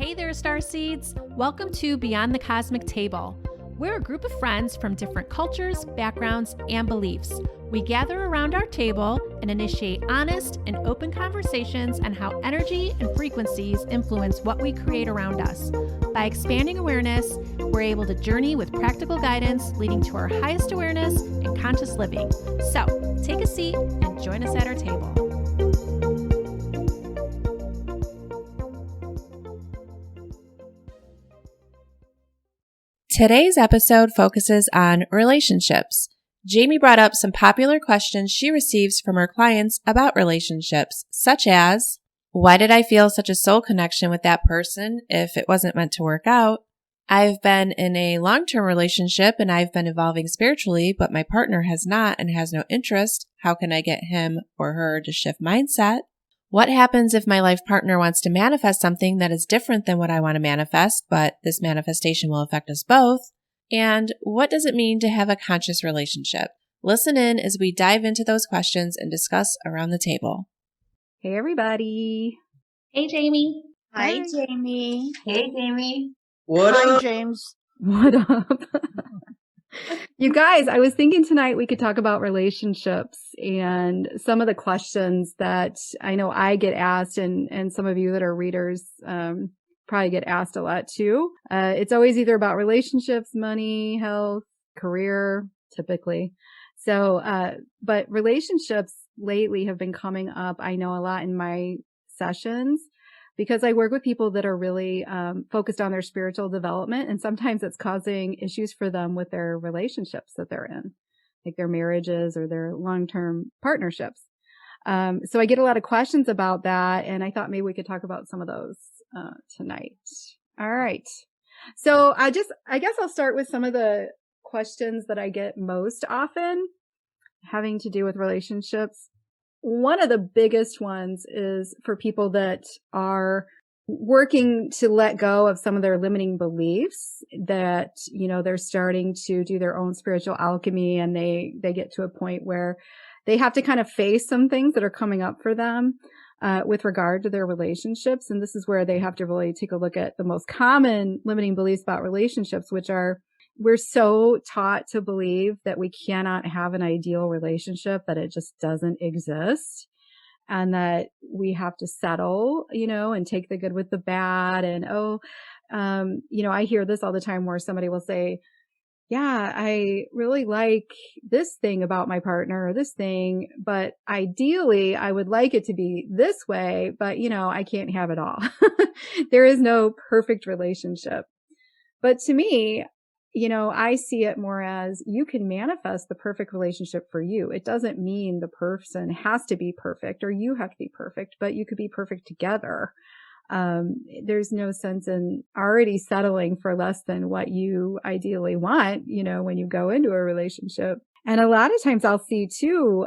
Hey there, Starseeds! Welcome to Beyond the Cosmic Table. We're a group of friends from different cultures, backgrounds, and beliefs. We gather around our table and initiate honest and open conversations on how energy and frequencies influence what we create around us. By expanding awareness, we're able to journey with practical guidance, leading to our highest awareness and conscious living. So, take a seat and join us at our table. Today's episode focuses on relationships. Jami brought up some popular questions she receives from her clients about relationships, such as, why did I feel such a soul connection with that person if it wasn't meant to work out? I've been in a long-term relationship and I've been evolving spiritually, but my partner has not and has no interest. How can I get him or her to shift mindset? What happens if my life partner wants to manifest something that is different than what I want to manifest, but this manifestation will affect us both? And what does it mean to have a conscious relationship? Listen in as we dive into those questions and discuss around the table. Hey, everybody. Hey, Jami. Hi, Jami. Hey, Jami. Hi, James. What up? You guys, I was thinking tonight we could talk about relationships and some of the questions that I know I get asked and some of you that are readers probably get asked a lot too. It's always either about relationships, money, health, career, typically. So, but relationships lately have been coming up, I know, a lot in my sessions because I work with people that are really focused on their spiritual development. And sometimes it's causing issues for them with their relationships that they're in, like their marriages or their long-term partnerships. So I get a lot of questions about that. And I thought maybe we could talk about some of those tonight. All right. So I guess I'll start with some of the questions that I get most often having to do with relationships. One of the biggest ones is for people that are working to let go of some of their limiting beliefs that, you know, they're starting to do their own spiritual alchemy and they get to a point where they have to kind of face some things that are coming up for them with regard to their relationships. And this is where they have to really take a look at the most common limiting beliefs about relationships, which are we're so taught to believe that we cannot have an ideal relationship, that it just doesn't exist, and that we have to settle, you know, and take the good with the bad. And, you know, I hear this all the time where somebody will say, yeah, I really like this thing about my partner or this thing, but ideally I would like it to be this way, but, you know, I can't have it all. There is no perfect relationship. But to me, you know, I see it more as you can manifest the perfect relationship for you. It doesn't mean the person has to be perfect or you have to be perfect, but you could be perfect together. There's no sense in already settling for less than what you ideally want, you know, when you go into a relationship. And a lot of times I'll see too,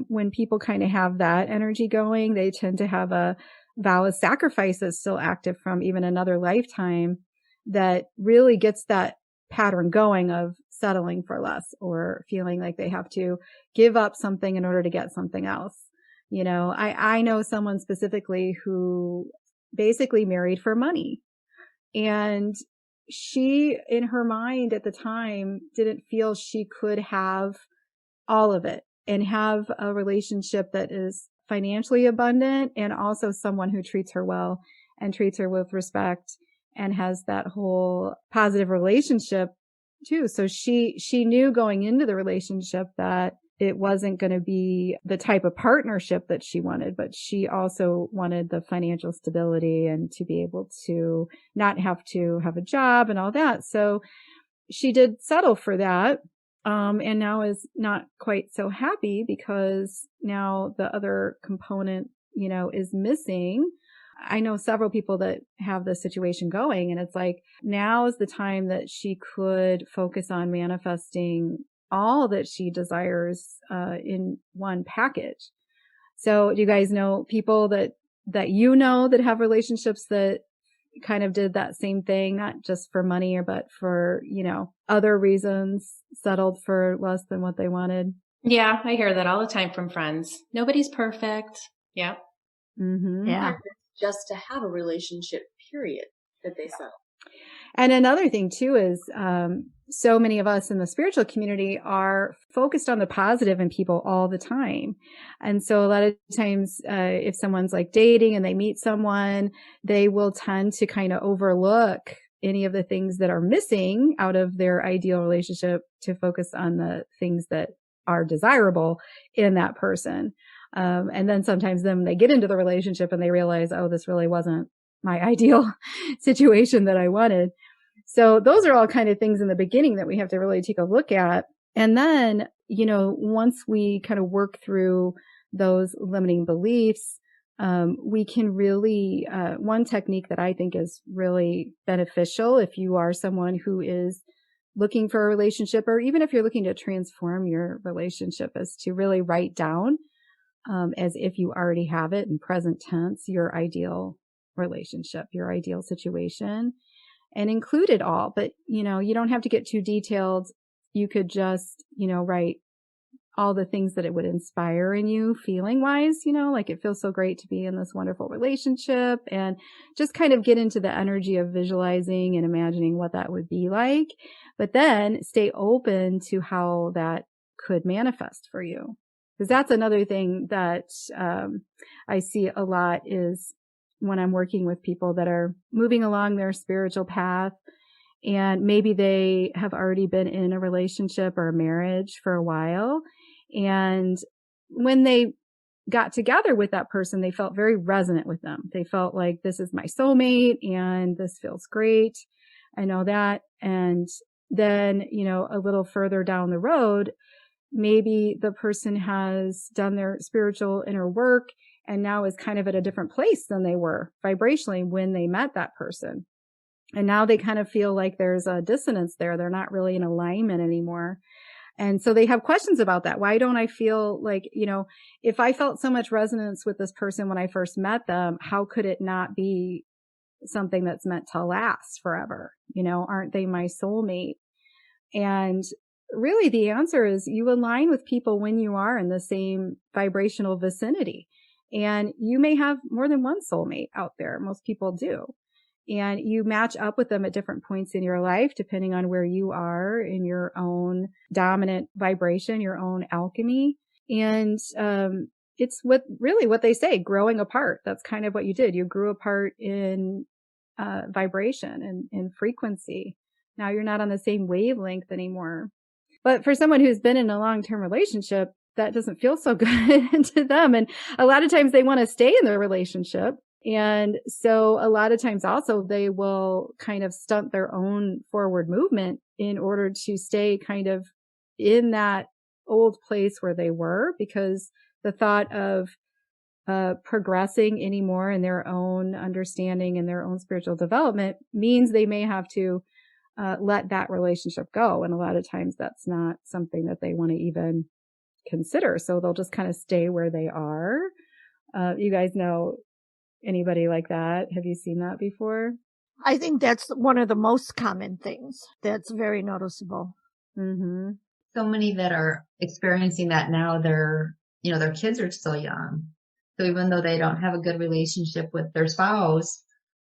when people kind of have that energy going, they tend to have a vow of sacrifice that's still active from even another lifetime that really gets that pattern going of settling for less or feeling like they have to give up something in order to get something else. You know, I know someone specifically who basically married for money, and she, in her mind at the time, didn't feel she could have all of it and have a relationship that is financially abundant and also someone who treats her well and treats her with respect and has that whole positive relationship too. So she knew going into the relationship that it wasn't going to be the type of partnership that she wanted, but she also wanted the financial stability and to be able to not have to have a job and all that. So she did settle for that. And now is not quite so happy because now the other component, you know, is missing. I know several people that have this situation going, and it's like now is the time that she could focus on manifesting all that she desires in one package. So do you guys know people that you know that have relationships that kind of did that same thing, not just for money, but for, you know, other reasons, settled for less than what they wanted? Yeah, I hear that all the time from friends. Nobody's perfect. Yeah. Mm-hmm. Yeah. Just to have a relationship, period. that they said. And another thing too is, so many of us in the spiritual community are focused on the positive in people all the time. And so a lot of times, if someone's like dating and they meet someone, they will tend to kind of overlook any of the things that are missing out of their ideal relationship to focus on the things that are desirable in that person. And then sometimes then they get into the relationship and they realize, oh, this really wasn't my ideal situation that I wanted. So those are all kind of things in the beginning that we have to really take a look at. And then, once we kind of work through those limiting beliefs, we can really, one technique that I think is really beneficial if you are someone who is looking for a relationship, or even if you're looking to transform your relationship, is to really write down, as if you already have it in present tense, your ideal relationship, your ideal situation, and include it all. But, you don't have to get too detailed. You could just, write all the things that it would inspire in you feeling wise, like it feels so great to be in this wonderful relationship, and just kind of get into the energy of visualizing and imagining what that would be like. But then stay open to how that could manifest for you. Because that's another thing that I see a lot is when I'm working with people that are moving along their spiritual path, and maybe they have already been in a relationship or a marriage for a while. And when they got together with that person, they felt very resonant with them. They felt like, this is my soulmate and this feels great. I know that. And then, a little further down the road, maybe the person has done their spiritual inner work and now is kind of at a different place than they were vibrationally when they met that person. And now they kind of feel like there's a dissonance there. They're not really in alignment anymore. And so they have questions about that. Why don't I feel like, if I felt so much resonance with this person when I first met them, how could it not be something that's meant to last forever? Aren't they my soulmate? And really the answer is you align with people when you are in the same vibrational vicinity. And you may have more than one soulmate out there. Most people do. And you match up with them at different points in your life, depending on where you are in your own dominant vibration, your own alchemy. And it's what they say, growing apart. That's kind of what you did. You grew apart in vibration and in frequency. Now you're not on the same wavelength anymore. But for someone who's been in a long-term relationship, that doesn't feel so good to them. And a lot of times they want to stay in their relationship. And so a lot of times also they will kind of stunt their own forward movement in order to stay kind of in that old place where they were, because the thought of progressing anymore in their own understanding and their own spiritual development means they may have to let that relationship go. And a lot of times that's not something that they want to even consider. So they'll just kind of stay where they are. You guys know anybody like that? Have you seen that before? I think that's one of the most common things that's very noticeable. Mm-hmm. So many that are experiencing that now, their kids are still young. So even though they don't have a good relationship with their spouse,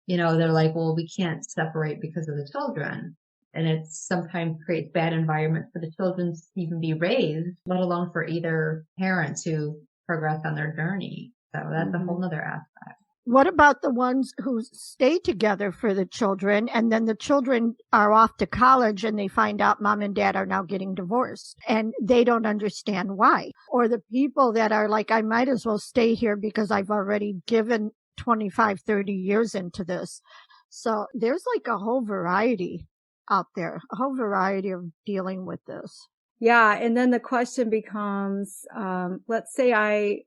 they're like, well, we can't separate because of the children. And it sometimes creates bad environment for the children to even be raised, let alone for either parent to progress on their journey. So that's a whole nother aspect. What about the ones who stay together for the children, and then the children are off to college and they find out mom and dad are now getting divorced and they don't understand why? Or the people that are like, I might as well stay here because I've already given 25, 30 years into this. So there's like a whole variety out there, a whole variety of dealing with this. Yeah. And then the question becomes, let's say I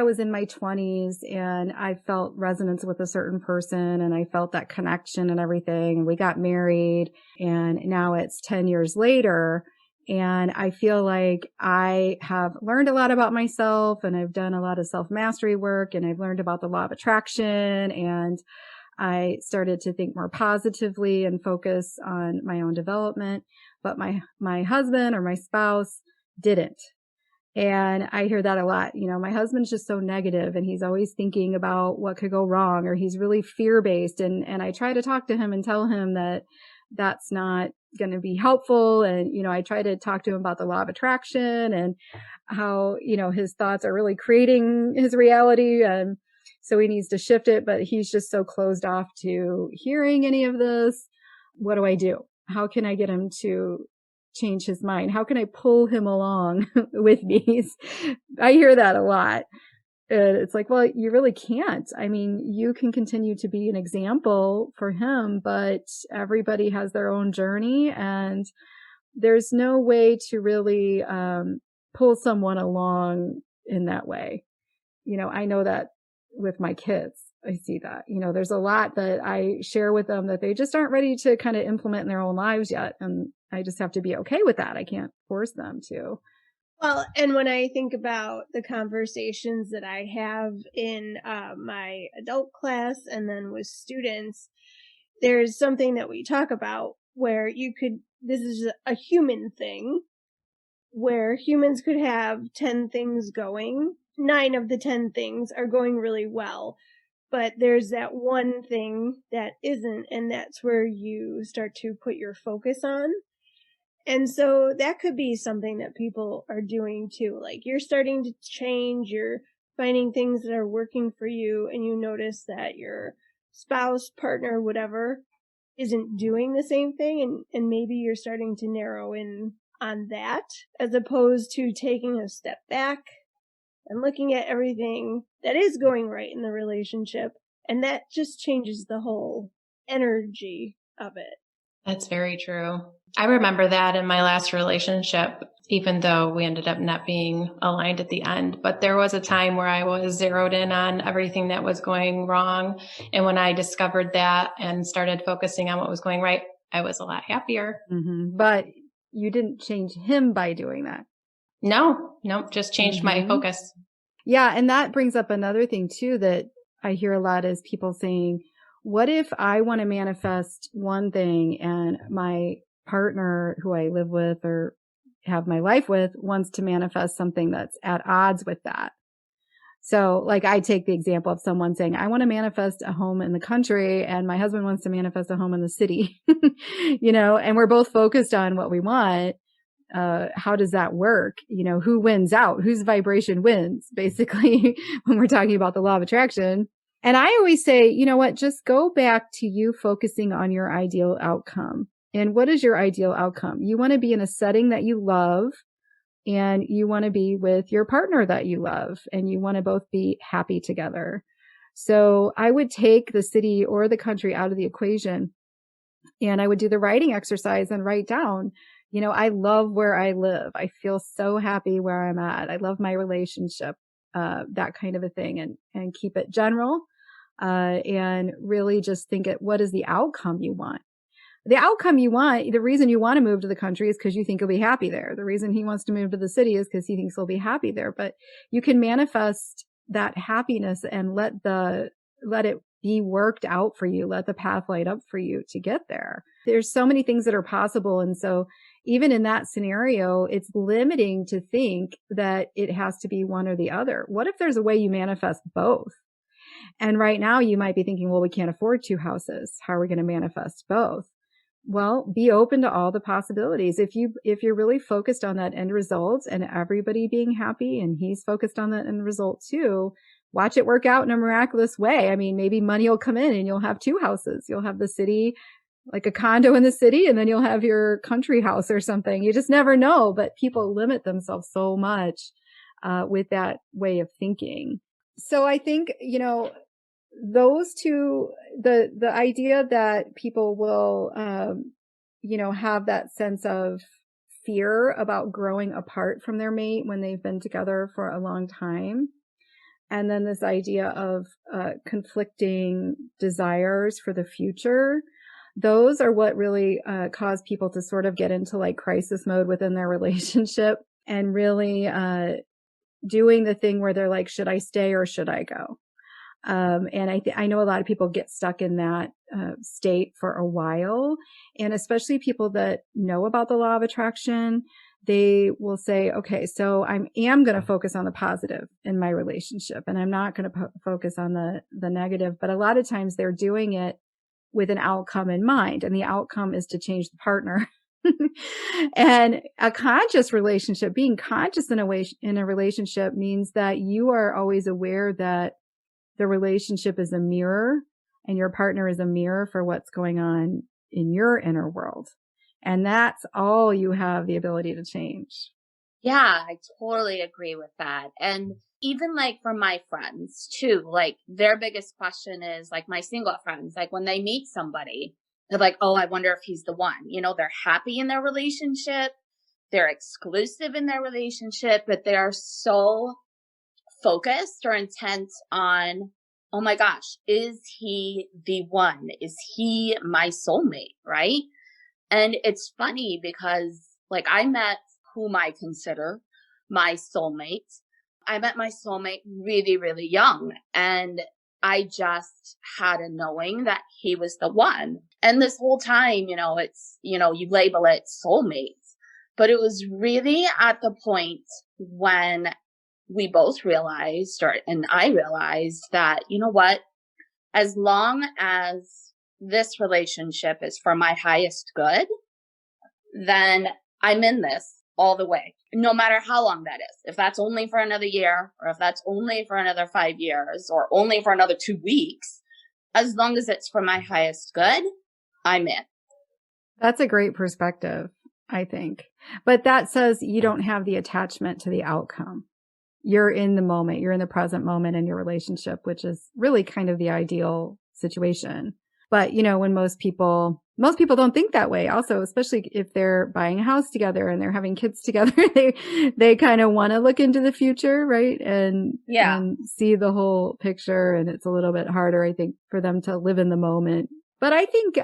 was in my 20s and I felt resonance with a certain person and I felt that connection and everything. And we got married, and now it's 10 years later. And I feel like I have learned a lot about myself, and I've done a lot of self-mastery work, and I've learned about the law of attraction, and I started to think more positively and focus on my own development. But my husband or my spouse didn't. And I hear that a lot. My husband's just so negative and he's always thinking about what could go wrong, or he's really fear-based. And I try to talk to him and tell him that that's not going to be helpful. And, I try to talk to him about the law of attraction and how, his thoughts are really creating his reality. And so he needs to shift it, but he's just so closed off to hearing any of this. What do I do? How can I get him to change his mind? How can I pull him along with me? I hear that a lot. It's like, well, you really can't. I mean, you can continue to be an example for him, but everybody has their own journey, and there's no way to really pull someone along in that way. I know that with my kids. I see that, there's a lot that I share with them that they just aren't ready to kind of implement in their own lives yet. And I just have to be okay with that. I can't force them to. Well, and when I think about the conversations that I have in my adult class and then with students, there's something that we talk about where this is a human thing, where humans could have 10 things going. 9 of the 10 things are going really well. But there's that one thing that isn't, and that's where you start to put your focus on. And so that could be something that people are doing too. Like you're starting to change, you're finding things that are working for you, and you notice that your spouse, partner, whatever, isn't doing the same thing, and maybe you're starting to narrow in on that, as opposed to taking a step back and looking at everything that is going right in the relationship. And that just changes the whole energy of it. That's very true. I remember that in my last relationship, even though we ended up not being aligned at the end. But there was a time where I was zeroed in on everything that was going wrong. And when I discovered that and started focusing on what was going right, I was a lot happier. Mm-hmm. But you didn't change him by doing that. No, just changed my focus. Yeah. And that brings up another thing too, that I hear a lot is people saying, what if I want to manifest one thing and my partner who I live with or have my life with wants to manifest something that's at odds with that? So like I take the example of someone saying, I want to manifest a home in the country and my husband wants to manifest a home in the city, and we're both focused on what we want. How does that work? Who wins out? Whose vibration wins, basically, when we're talking about the law of attraction. And I always say, you know what, just go back to you focusing on your ideal outcome. And what is your ideal outcome? You want to be in a setting that you love, and you want to be with your partner that you love, and you want to both be happy together. So I would take the city or the country out of the equation, and I would do the writing exercise and write down, I love where I live. I feel so happy where I'm at. I love my relationship, that kind of a thing, and keep it general, and really just think what is the outcome you want? The outcome you want, the reason you want to move to the country is because you think you'll be happy there. The reason he wants to move to the city is because he thinks he'll be happy there. But you can manifest that happiness and let it be worked out for you. Let the path light up for you to get there. There's so many things that are possible. And so even in that scenario, it's limiting to think that it has to be one or the other. What if there's a way you manifest both? And right now you might be thinking, well, we can't afford 2 houses. How are we going to manifest both? Well, be open to all the possibilities. If you're really focused on that end result and everybody being happy, and he's focused on that end result too, watch it work out in a miraculous way. I mean, maybe money will come in and you'll have 2 houses. You'll have the city, like a condo in the city, and then you'll have your country house or something. You just never know, but people limit themselves so much with that way of thinking. So I think, those two, the idea that people will, have that sense of fear about growing apart from their mate when they've been together for a long time. And then this idea of conflicting desires for the future. Those are what really cause people to sort of get into like crisis mode within their relationship, and really doing the thing where they're like, should I stay or should I go? And I know a lot of people get stuck in that state for a while, and especially people that know about the law of attraction, they will say, okay, so I am going to focus on the positive in my relationship and I'm not going to focus on the negative. But a lot of times they're doing it with an outcome in mind, and the outcome is to change the partner. And a conscious relationship, being conscious in a relationship means that you are always aware that the relationship is a mirror and your partner is a mirror for what's going on in your inner world. And that's all you have the ability to change. Yeah, I totally agree with that. And even like for my friends too, like their biggest question is like my single friends, like when they meet somebody, they're like, oh, I wonder if he's the one. You know, they're happy in their relationship. They're exclusive in their relationship, but they are so focused or intent on, oh my gosh, is he the one? Is he my soulmate? Right? And it's funny because like I met whom I consider my soulmate. I met my soulmate really, really young, and I just had a knowing that he was the one. And this whole time, you know, it's, you know, you label it soulmates, but it was really at the point when we both realized, and I realized that, you know what, as long as this relationship is for my highest good, then I'm in this all the way, no matter how long that is. If that's only for another year, or if that's only for another 5 years, or only for another 2 weeks, as long as it's for my highest good, I'm in. That's a great perspective, I think. But that says you don't have the attachment to the outcome. You're in the moment. You're in the present moment in your relationship, which is really kind of the ideal situation. But, you know, when most people don't think that way also, especially if they're buying a house together and they're having kids together, they kind of want to look into the future, right? And see the whole picture. And it's a little bit harder, I think, for them to live in the moment. But I think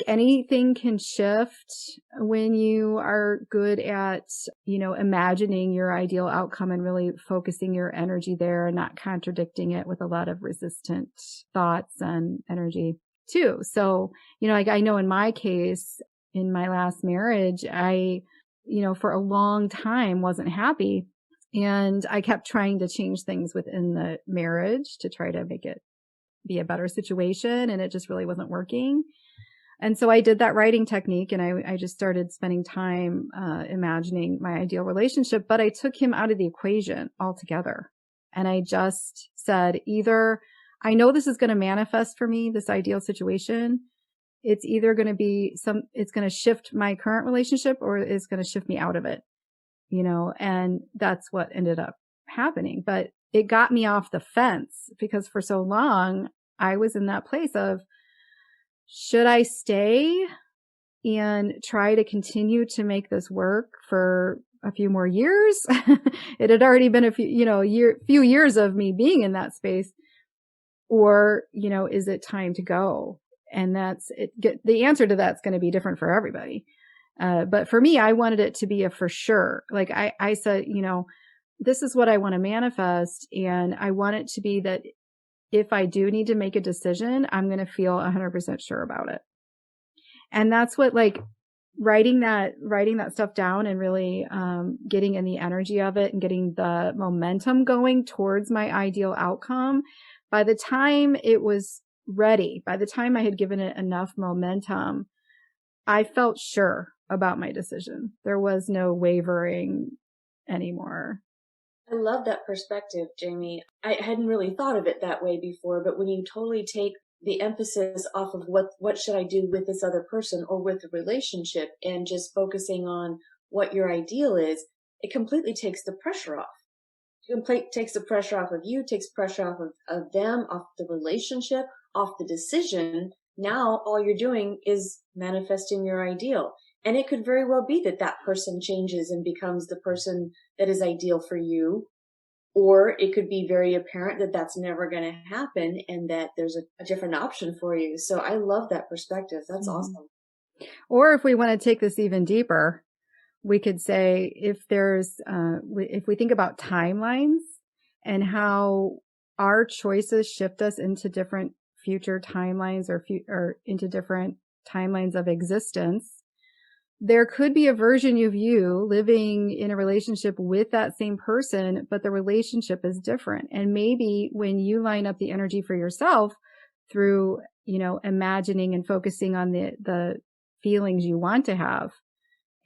anything can shift when you are good at, you know, imagining your ideal outcome and really focusing your energy there and not contradicting it with a lot of resistant thoughts and energy too. So, you know, like I know in my case, in my last marriage, I, you know, for a long time wasn't happy, and I kept trying to change things within the marriage to try to make it be a better situation, and it just really wasn't working. And so I did that writing technique, and I just started spending time imagining my ideal relationship, but I took him out of the equation altogether. And I just said, either I know this is going to manifest for me, this ideal situation. It's either going to be it's going to shift my current relationship, or it's going to shift me out of it, you know, and that's what ended up happening. But it got me off the fence, because for so long I was in that place of, should I stay and try to continue to make this work for a few more years? It had already been a few years of me being in that space. Or, you know, is it time to go? And the answer to that's going to be different for everybody. But for me, I wanted it to be a for sure. Like I said, you know, this is what I want to manifest. And I want it to be that if I do need to make a decision, I'm going to feel 100% sure about it. And that's what, like, writing that stuff down and really getting in the energy of it and getting the momentum going towards my ideal outcome. By the time it was ready, by the time I had given it enough momentum, I felt sure about my decision. There was no wavering anymore. I love that perspective, Jami. I hadn't really thought of it that way before, but when you totally take the emphasis off of what should I do with this other person or with the relationship, and just focusing on what your ideal is, it completely takes the pressure off. It takes the pressure off of you, takes pressure off of them, off the relationship, off the decision. Now all you're doing is manifesting your ideal. And it could very well be that person changes and becomes the person that is ideal for you. Or it could be very apparent that that's never going to happen and that there's a different option for you. So I love that perspective. That's awesome. Or if we want to take this even deeper, we could say if we think about timelines and how our choices shift us into different future timelines or into different timelines of existence, there could be a version of you living in a relationship with that same person, but the relationship is different. And maybe when you line up the energy for yourself through, imagining and focusing on the feelings you want to have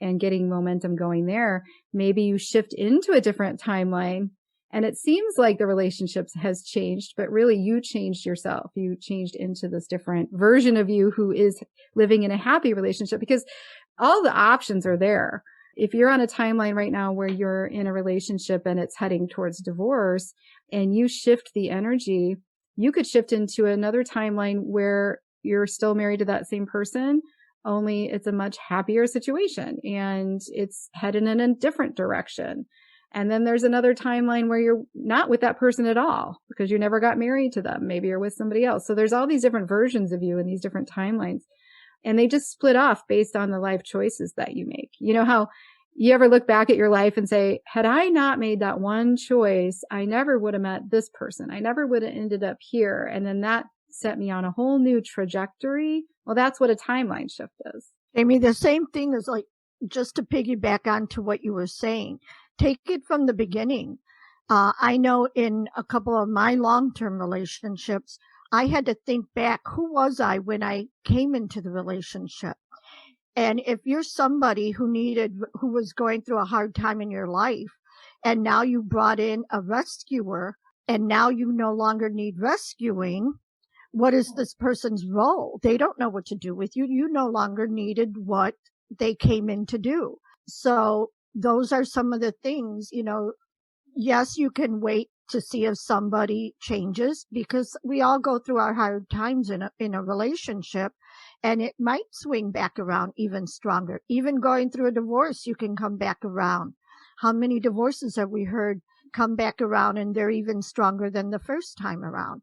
and getting momentum going there, maybe you shift into a different timeline. And it seems like the relationship has changed, but really you changed yourself. You changed into this different version of you who is living in a happy relationship, because all the options are there. If you're on a timeline right now where you're in a relationship and it's heading towards divorce and you shift the energy, you could shift into another timeline where you're still married to that same person, only it's a much happier situation and it's headed in a different direction. And then there's another timeline where you're not with that person at all because you never got married to them. Maybe you're with somebody else. So there's all these different versions of you in these different timelines. And they just split off based on the life choices that you make. You know how you ever look back at your life and say, had I not made that one choice, I never would have met this person. I never would have ended up here. And then that set me on a whole new trajectory. Well, that's what a timeline shift is. Amy, the same thing is like, just to piggyback onto what you were saying, take it from the beginning. I know in a couple of my long-term relationships, I had to think back, who was I when I came into the relationship? And if you're somebody who was going through a hard time in your life, and now you brought in a rescuer, and now you no longer need rescuing, what is this person's role? They don't know what to do with you. You no longer needed what they came in to do. So those are some of the things, yes, you can wait to see if somebody changes, because we all go through our hard times in a relationship, and it might swing back around even stronger. Even going through a divorce, you can come back around. How many divorces have we heard come back around and they're even stronger than the first time around?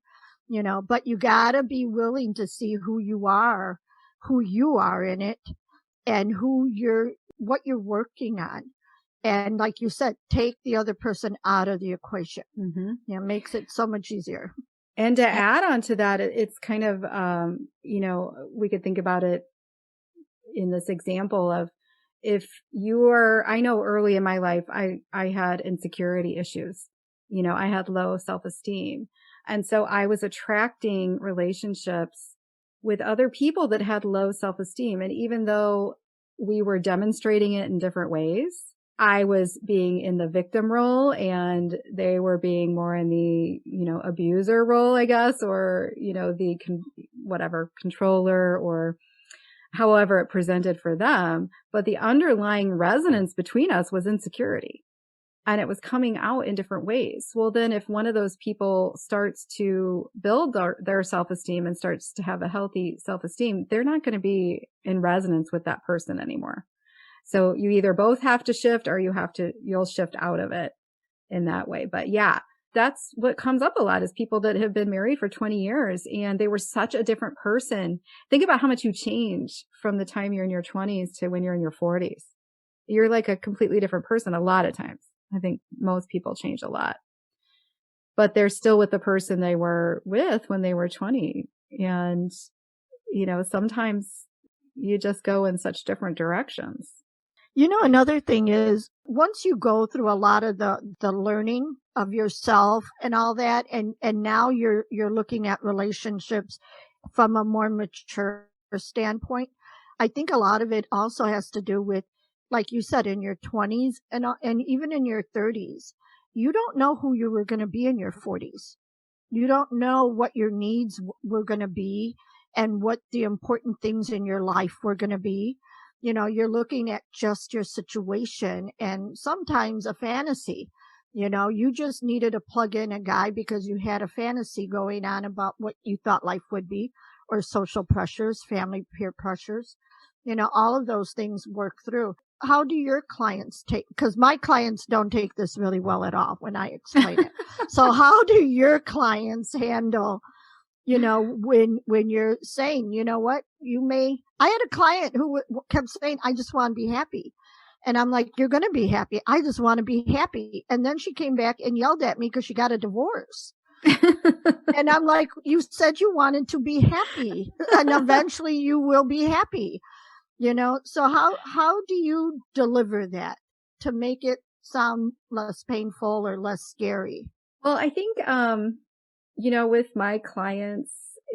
But you gotta be willing to see who you are in it, and what you're working on. And like you said, take the other person out of the equation. Mm-hmm. Makes it so much easier. And to add on to that, it's kind of, we could think about it in this example of, I know early in my life, I had insecurity issues. I had low self-esteem. And so I was attracting relationships with other people that had low self-esteem. And even though we were demonstrating it in different ways, I was being in the victim role and they were being more in the, abuser role, I guess, or, the controller, or however it presented for them. But the underlying resonance between us was insecurity. And it was coming out in different ways. Well, then if one of those people starts to build their self-esteem and starts to have a healthy self-esteem, they're not going to be in resonance with that person anymore. So you either both have to shift or you'll shift out of it in that way. But yeah, that's what comes up a lot is people that have been married for 20 years and they were such a different person. Think about how much you change from the time you're in your 20s to when you're in your 40s. You're like a completely different person a lot of times. I think most people change a lot, but they're still with the person they were with when they were 20. And, sometimes you just go in such different directions. Another thing is once you go through a lot of the learning of yourself and all that, and now you're looking at relationships from a more mature standpoint, I think a lot of it also has to do with, like you said, in your 20s and even in your 30s, you don't know who you were going to be in your 40s. You don't know what your needs were going to be and what the important things in your life were going to be. You're looking at just your situation and sometimes a fantasy. You just needed to plug in a guy because you had a fantasy going on about what you thought life would be, or social pressures, family peer pressures. All of those things work through. How do your clients because my clients don't take this really well at all when I explain it. So how do your clients handle, when you're saying, what, I had a client who kept saying, I just want to be happy. And I'm like, you're going to be happy. I just want to be happy. And then she came back and yelled at me because she got a divorce. And I'm like, you said you wanted to be happy and eventually you will be happy. So how do you deliver that to make it sound less painful or less scary? Well, I think, with my clients,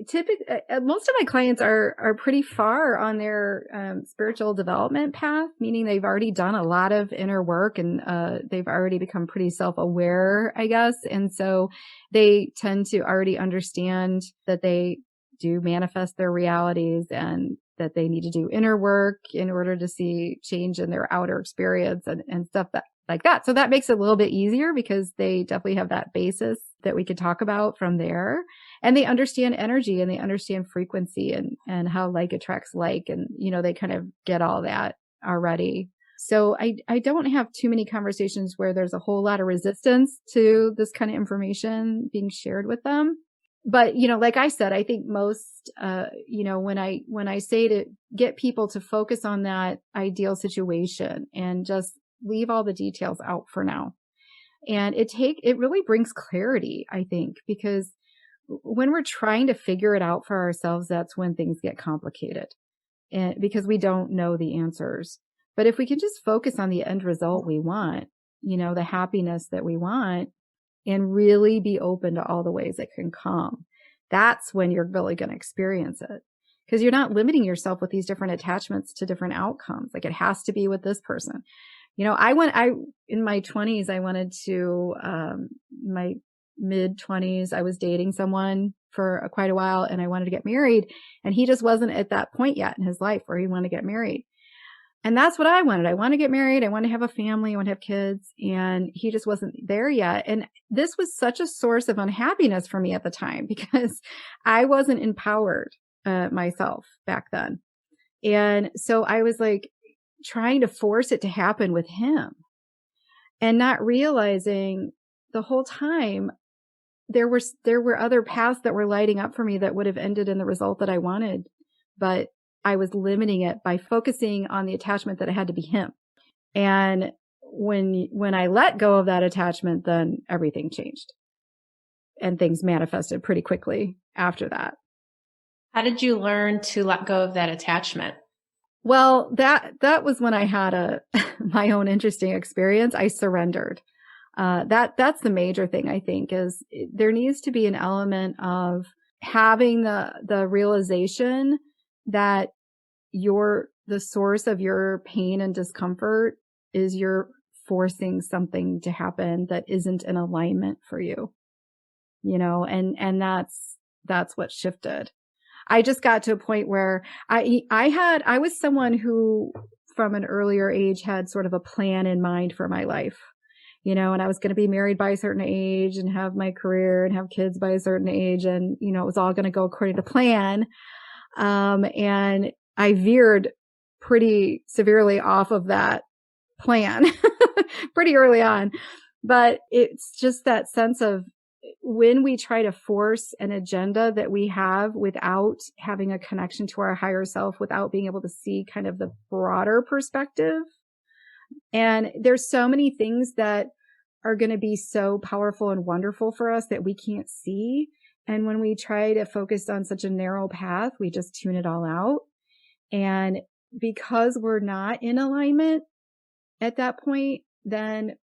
typically, most of my clients are pretty far on their spiritual development path, meaning they've already done a lot of inner work and they've already become pretty self-aware, I guess. And so they tend to already understand that they do manifest their realities and that they need to do inner work in order to see change in their outer experience and stuff like that. So that makes it a little bit easier because they definitely have that basis that we could talk about from there. And they understand energy and they understand frequency and how like attracts like. And, they kind of get all that already. So I don't have too many conversations where there's a whole lot of resistance to this kind of information being shared with them. But, like I said, I think most, when I say to get people to focus on that ideal situation and just leave all the details out for now. And it really brings clarity, I think, because when we're trying to figure it out for ourselves, that's when things get complicated and because we don't know the answers. But if we can just focus on the end result we want, the happiness that we want, and really be open to all the ways it can come, that's when you're really going to experience it. Because you're not limiting yourself with these different attachments to different outcomes. Like it has to be with this person. In my 20s, I wanted to, my mid 20s, I was dating someone for quite a while and I wanted to get married. And he just wasn't at that point yet in his life where he wanted to get married. And that's what I wanted. I want to get married. I want to have a family. I want to have kids. And he just wasn't there yet. And this was such a source of unhappiness for me at the time because I wasn't empowered myself back then. And so I was like trying to force it to happen with him and not realizing the whole time there were other paths that were lighting up for me that would have ended in the result that I wanted. But I was limiting it by focusing on the attachment that it had to be him. And when I let go of that attachment, then everything changed and things manifested pretty quickly after that. How did you learn to let go of that attachment? Well, that was when I had my own interesting experience. I surrendered. That's the major thing I think is there needs to be an element of having the realization that the source of your pain and discomfort is you're forcing something to happen that isn't in alignment for you, and that's what shifted. I just got to a point where I was someone who from an earlier age had sort of a plan in mind for my life, and I was going to be married by a certain age and have my career and have kids by a certain age. And, it was all going to go according to plan. And I veered pretty severely off of that plan pretty early on. But it's just that sense of when we try to force an agenda that we have without having a connection to our higher self, without being able to see kind of the broader perspective. And there's so many things that are going to be so powerful and wonderful for us that we can't see. And when we try to focus on such a narrow path, we just tune it all out. And because we're not in alignment at that point, then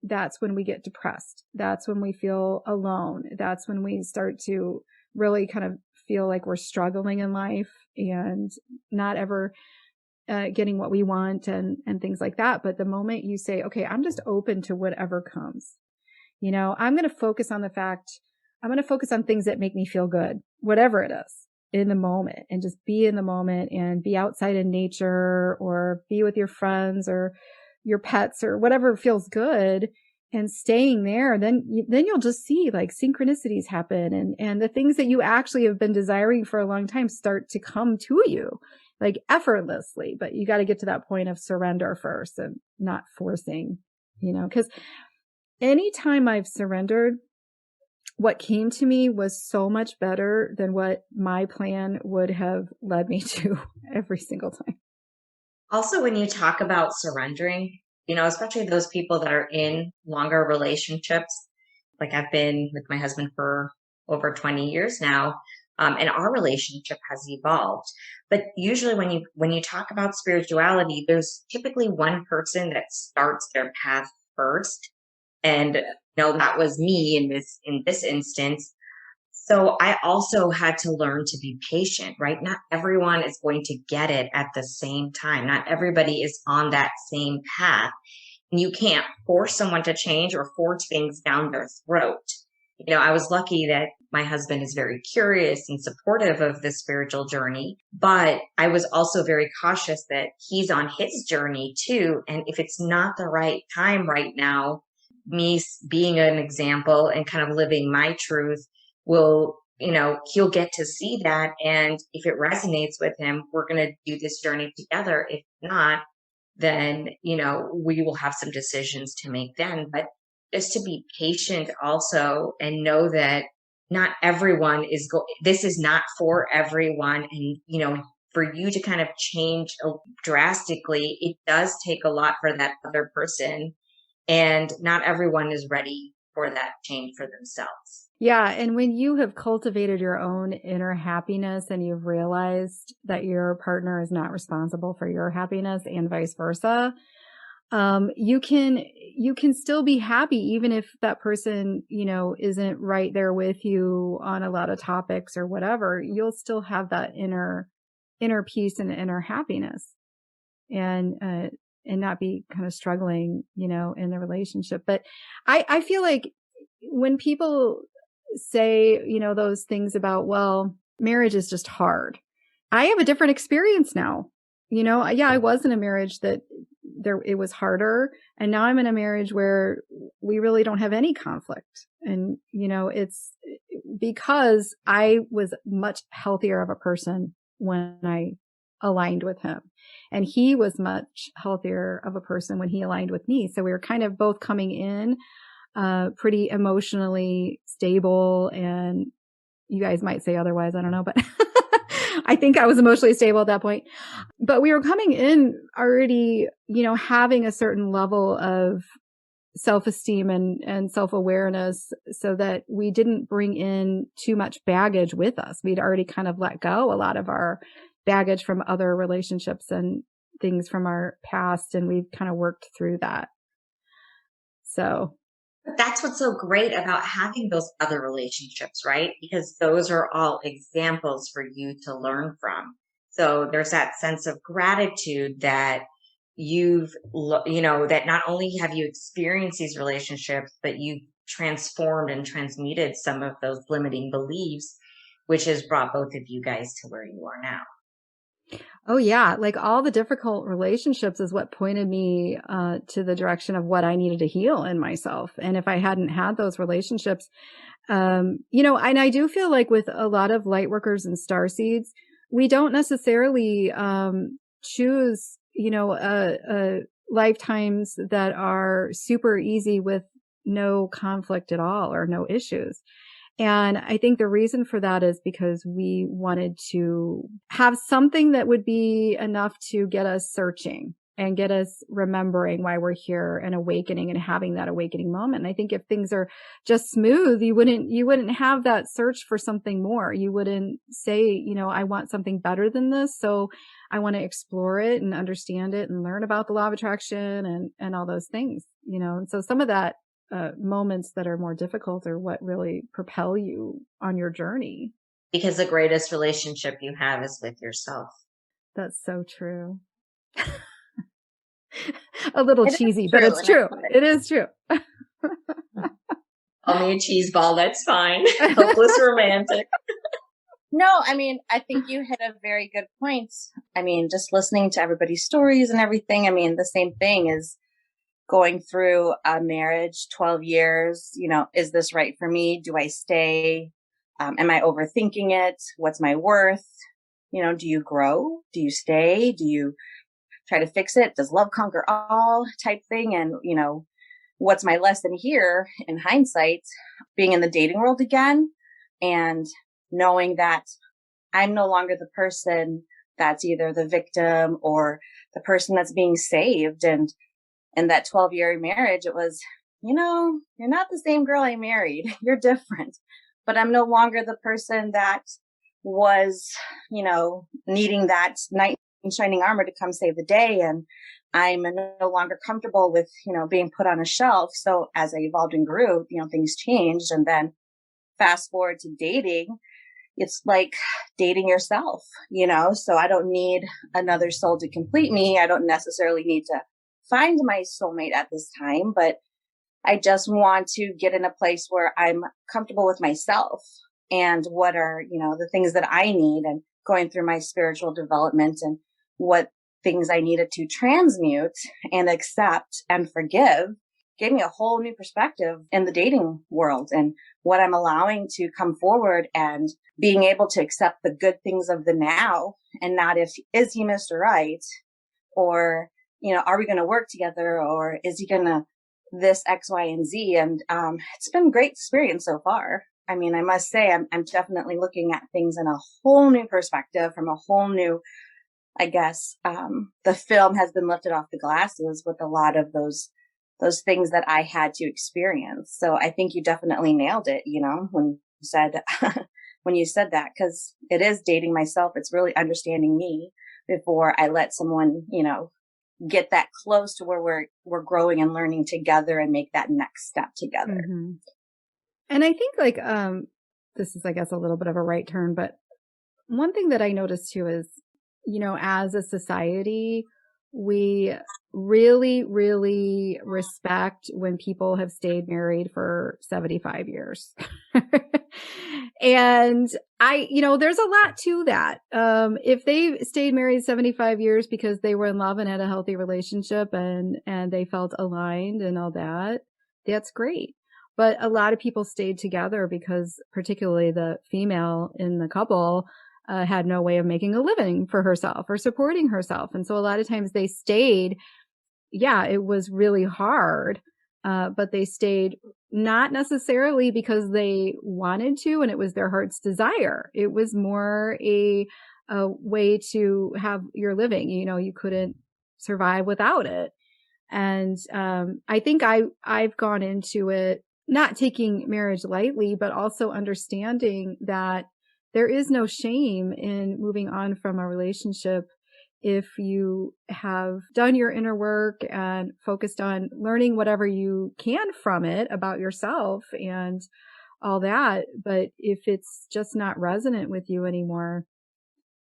that's when we get depressed. That's when we feel alone. That's when we start to really kind of feel like we're struggling in life and not ever getting what we want and things like that. But the moment you say, okay, I'm just open to whatever comes, I'm going to focus on things that make me feel good, whatever it is in the moment, and just be in the moment and be outside in nature or be with your friends or your pets or whatever feels good and staying there, then you'll just see like synchronicities happen and the things that you actually have been desiring for a long time start to come to you like effortlessly. But you got to get to that point of surrender first and not forcing, because anytime I've surrendered, what came to me was so much better than what my plan would have led me to every single time. Also, when you talk about surrendering, especially those people that are in longer relationships, like I've been with my husband for over 20 years now, and our relationship has evolved. But usually when you talk about spirituality, there's typically one person that starts their path first. And that was me in this instance. So I also had to learn to be patient, right? Not everyone is going to get it at the same time. Not everybody is on that same path. And you can't force someone to change or force things down their throat. I was lucky that my husband is very curious and supportive of the spiritual journey, but I was also very cautious that he's on his journey too. And if it's not the right time right now, me being an example and kind of living my truth will, he'll get to see that. And if it resonates with him, we're going to do this journey together. If not, then, we will have some decisions to make then. But just to be patient also and know that not everyone this is not for everyone. And, for you to kind of change drastically, it does take a lot for that other person. And not everyone is ready for that change for themselves. Yeah. And when you have cultivated your own inner happiness and you've realized that your partner is not responsible for your happiness and vice versa, you can still be happy even if that person, isn't right there with you on a lot of topics or whatever. You'll still have that inner peace and inner happiness and not be kind of struggling, in the relationship. But I feel like when people say, those things about, well, marriage is just hard. I have a different experience now. Yeah, I was in a marriage that it was harder. And now I'm in a marriage where we really don't have any conflict. And, it's because I was much healthier of a person when I aligned with him. And he was much healthier of a person when he aligned with me. So we were kind of both coming in pretty emotionally stable, and you guys might say otherwise, I don't know, but I think I was emotionally stable at that point. But we were coming in already, having a certain level of self-esteem and self-awareness so that we didn't bring in too much baggage with us. We'd already kind of let go a lot of our baggage from other relationships and things from our past, and we've kind of worked through that. So but that's what's so great about having those other relationships, right? Because those are all examples for you to learn from. So there's that sense of gratitude that that not only have you experienced these relationships, but you've transformed and transmuted some of those limiting beliefs, which has brought both of you guys to where you are now. Oh yeah. Like all the difficult relationships is what pointed me to the direction of what I needed to heal in myself. And if I hadn't had those relationships, and I do feel like with a lot of light workers and starseeds, we don't necessarily choose, lifetimes that are super easy with no conflict at all or no issues. And I think the reason for that is because we wanted to have something that would be enough to get us searching and get us remembering why we're here and awakening and having that awakening moment. And I think if things are just smooth, you wouldn't have that search for something more. You wouldn't say, I want something better than this. So I want to explore it and understand it and learn about the law of attraction and all those things, and so some of that moments that are more difficult are what really propel you on your journey. Because the greatest relationship you have is with yourself. That's so true. A little cheesy, but it's true. It is true. Call me a cheese ball, that's fine. Hopeless romantic. No, I think you hit a very good point. Just listening to everybody's stories and everything, the same thing is going through a marriage, 12 years, is this right for me? Do I stay? Am I overthinking it? What's my worth? Do you grow? Do you stay? Do you try to fix it? Does love conquer all type thing? And, what's my lesson here in hindsight, being in the dating world again and knowing that I'm no longer the person that's either the victim or the person that's being saved. And in that 12-year marriage, it was, you're not the same girl I married. You're different. But I'm no longer the person that was, needing that knight in shining armor to come save the day. And I'm no longer comfortable with, being put on a shelf. So as I evolved and grew, things changed. And then fast forward to dating, it's like dating yourself, so I don't need another soul to complete me. I don't necessarily need to find my soulmate at this time, but I just want to get in a place where I'm comfortable with myself and what are, the things that I need, and going through my spiritual development and what things I needed to transmute and accept and forgive gave me a whole new perspective in the dating world and what I'm allowing to come forward, and being able to accept the good things of the now and not is he Mr. Right, or, are we going to work together, or is he going to this X, Y, and Z? And it's been a great experience so far. I mean, I must say I'm definitely looking at things in a whole new perspective, from a whole new, I guess, the film has been lifted off the glasses with a lot of those things that I had to experience. So I think you definitely nailed it, when you said, when you said that, because it is dating myself. It's really understanding me before I let someone, get that close to where we're growing and learning together and make that next step together. Mm-hmm. And I think this is, I guess, a little bit of a right turn, but one thing that I noticed too is, as a society, we really, really respect when people have stayed married for 75 years. And there's a lot to that. If they stayed married 75 years because they were in love and had a healthy relationship and they felt aligned and all that, that's great. But a lot of people stayed together because, particularly the female in the couple, had no way of making a living for herself or supporting herself. And so a lot of times they stayed. Yeah, it was really hard, but they stayed not necessarily because they wanted to and it was their heart's desire. It was more a way to have your living. You couldn't survive without it. And I think I've gone into it not taking marriage lightly, but also understanding that there is no shame in moving on from a relationship if you have done your inner work and focused on learning whatever you can from it about yourself and all that. But if it's just not resonant with you anymore,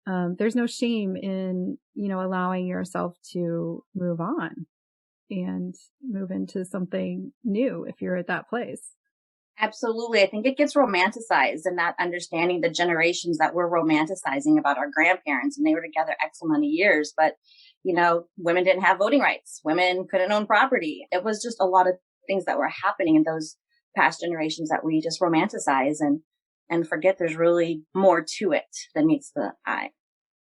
there's no shame in, allowing yourself to move on and move into something new if you're at that place. Absolutely. I think it gets romanticized, and not understanding the generations that we're romanticizing about our grandparents, and they were together X amount of years. But, women didn't have voting rights. Women couldn't own property. It was just a lot of things that were happening in those past generations that we just romanticize and forget there's really more to it than meets the eye.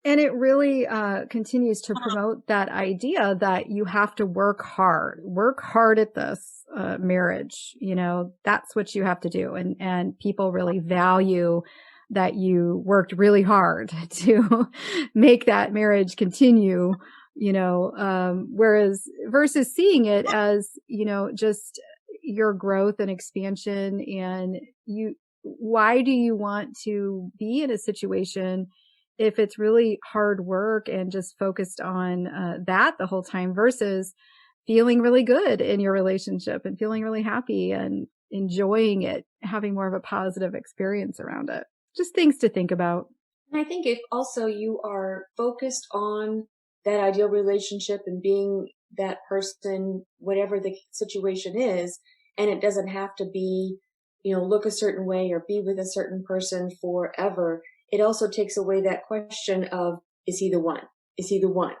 And it really continues to promote that idea that you have to work hard at this marriage. That's what you have to do. And people really value that you worked really hard to make that marriage continue, versus seeing it as, just your growth and expansion. And why do you want to be in a situation if it's really hard work and just focused on that the whole time, versus feeling really good in your relationship and feeling really happy and enjoying it, having more of a positive experience around it? Just things to think about. And I think if also you are focused on that ideal relationship and being that person, whatever the situation is, and it doesn't have to be, look a certain way or be with a certain person forever, it also takes away that question of, is he the one? Is he the one?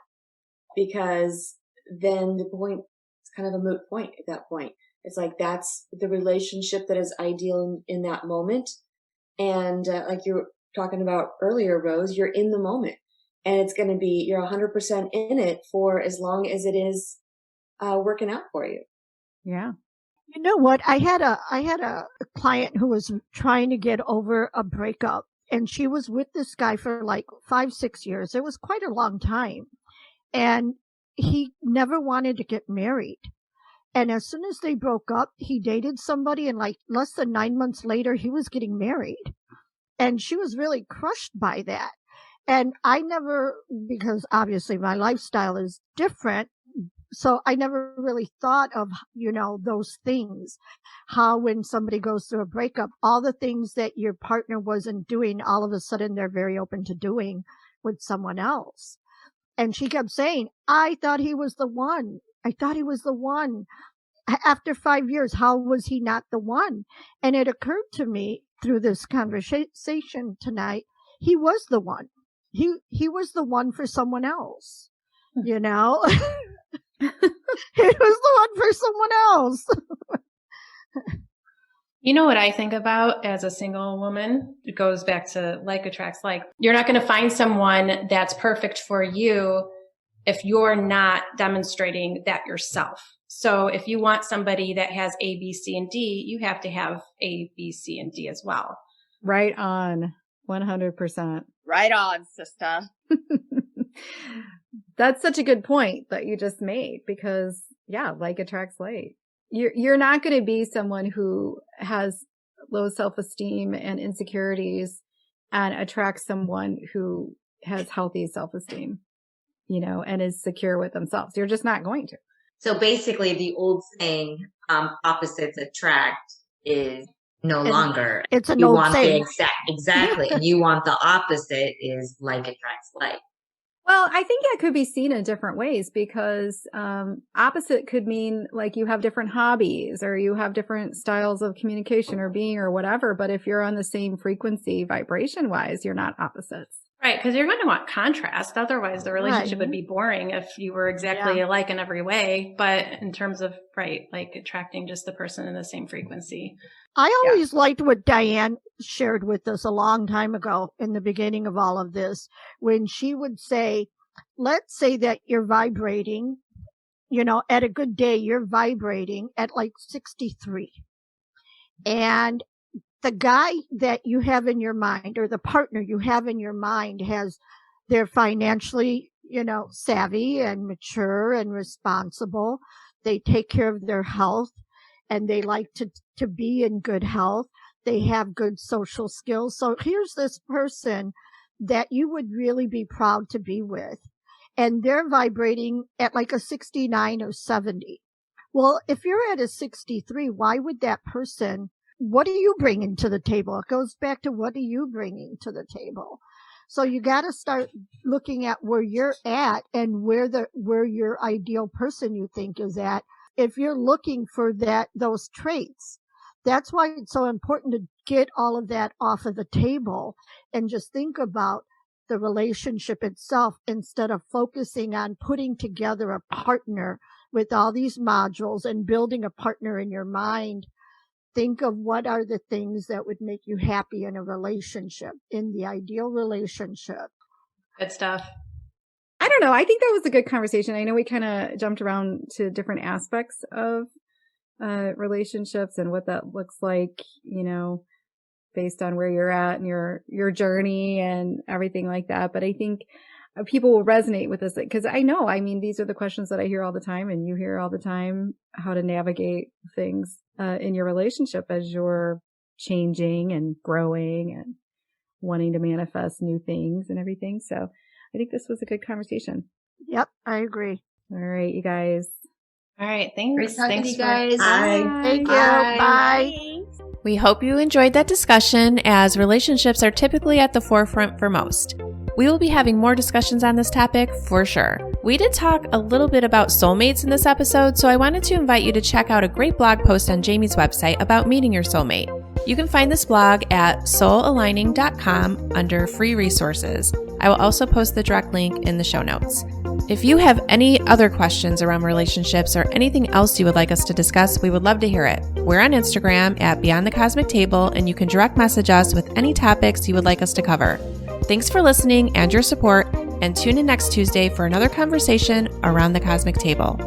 Because then the point, it's kind of a moot point at that point. It's like, that's the relationship that is ideal in that moment. And like you were talking about earlier, Rose, you're in the moment, and it's going to be, you're 100% in it for as long as it is working out for you. Yeah. You know what? I had a client who was trying to get over a breakup, and she was with this guy for like 5-6 years. It was quite a long time. And he never wanted to get married. And as soon as they broke up, he dated somebody, and like less than 9 months later, he was getting married. And she was really crushed by that. And I never, because obviously my lifestyle is different, so I never really thought of, those things. How when somebody goes through a breakup, all the things that your partner wasn't doing, all of a sudden they're very open to doing with someone else. And she kept saying, I thought he was the one. I thought he was the one. After 5 years, how was he not the one? And it occurred to me through this conversation tonight, he was the one. He was the one for someone else, He was the one for someone else. You know what I think about as a single woman? It goes back to like attracts like. You're not going to find someone that's perfect for you if you're not demonstrating that yourself. So if you want somebody that has A, B, C, and D, you have to have A, B, C, and D as well. Right on. 100%. Right on, sister. That's such a good point that you just made, because like attracts like. You're not going to be someone who has low self-esteem and insecurities and attracts someone who has healthy self-esteem, and is secure with themselves. You're just not going to. So basically the old saying, opposites attract is no longer. It's an you old want saying. Exactly. You want the opposite is like attracts like. Well, I think that could be seen in different ways, because opposite could mean like you have different hobbies or you have different styles of communication or being or whatever. But if you're on the same frequency vibration wise, you're not opposites. Right, because you're going to want contrast. Otherwise, the relationship would be boring if you were exactly alike in every way. But in terms of, like attracting just the person in the same frequency. I always liked what Diane shared with us a long time ago in the beginning of all of this, when she would say, let's say that you're vibrating, at a good day, you're vibrating at like 63. And the guy that you have in your mind, or the partner you have in your mind, they're financially, savvy and mature and responsible. They take care of their health and they like to be in good health. They have good social skills. So here's this person that you would really be proud to be with. And they're vibrating at like a 69 or 70. Well, if you're at a 63, why would that person, what are you bringing to the table? It goes back to, what are you bringing to the table? So you got to start looking at where you're at and where your ideal person you think is at. If you're looking for those traits, that's why it's so important to get all of that off of the table and just think about the relationship itself, instead of focusing on putting together a partner with all these modules and building a partner in your mind. Think of what are the things that would make you happy in a relationship, in the ideal relationship. Good stuff. I don't know. I think that was a good conversation. I know we kind of jumped around to different aspects of relationships and what that looks like, based on where you're at and your journey and everything like that. But I think people will resonate with this, because these are the questions that I hear all the time, and you hear all the time, how to navigate things in your relationship as you're changing and growing and wanting to manifest new things and everything. So I think this was a good conversation. Yep, I agree. All right, you guys. All right, thanks. Great talking Thanks to you guys. Bye. Thank you. Bye. We hope you enjoyed that discussion, as relationships are typically at the forefront for most. We will be having more discussions on this topic for sure. We did talk a little bit about soulmates in this episode, so I wanted to invite you to check out a great blog post on Jami's website about meeting your soulmate. You can find this blog at soulaligning.com under free resources. I will also post the direct link in the show notes. If you have any other questions around relationships or anything else you would like us to discuss, we would love to hear it. We're on Instagram at Beyond the Cosmic Table, and you can direct message us with any topics you would like us to cover. Thanks for listening and your support, and tune in next Tuesday for another conversation around the Cosmic Table.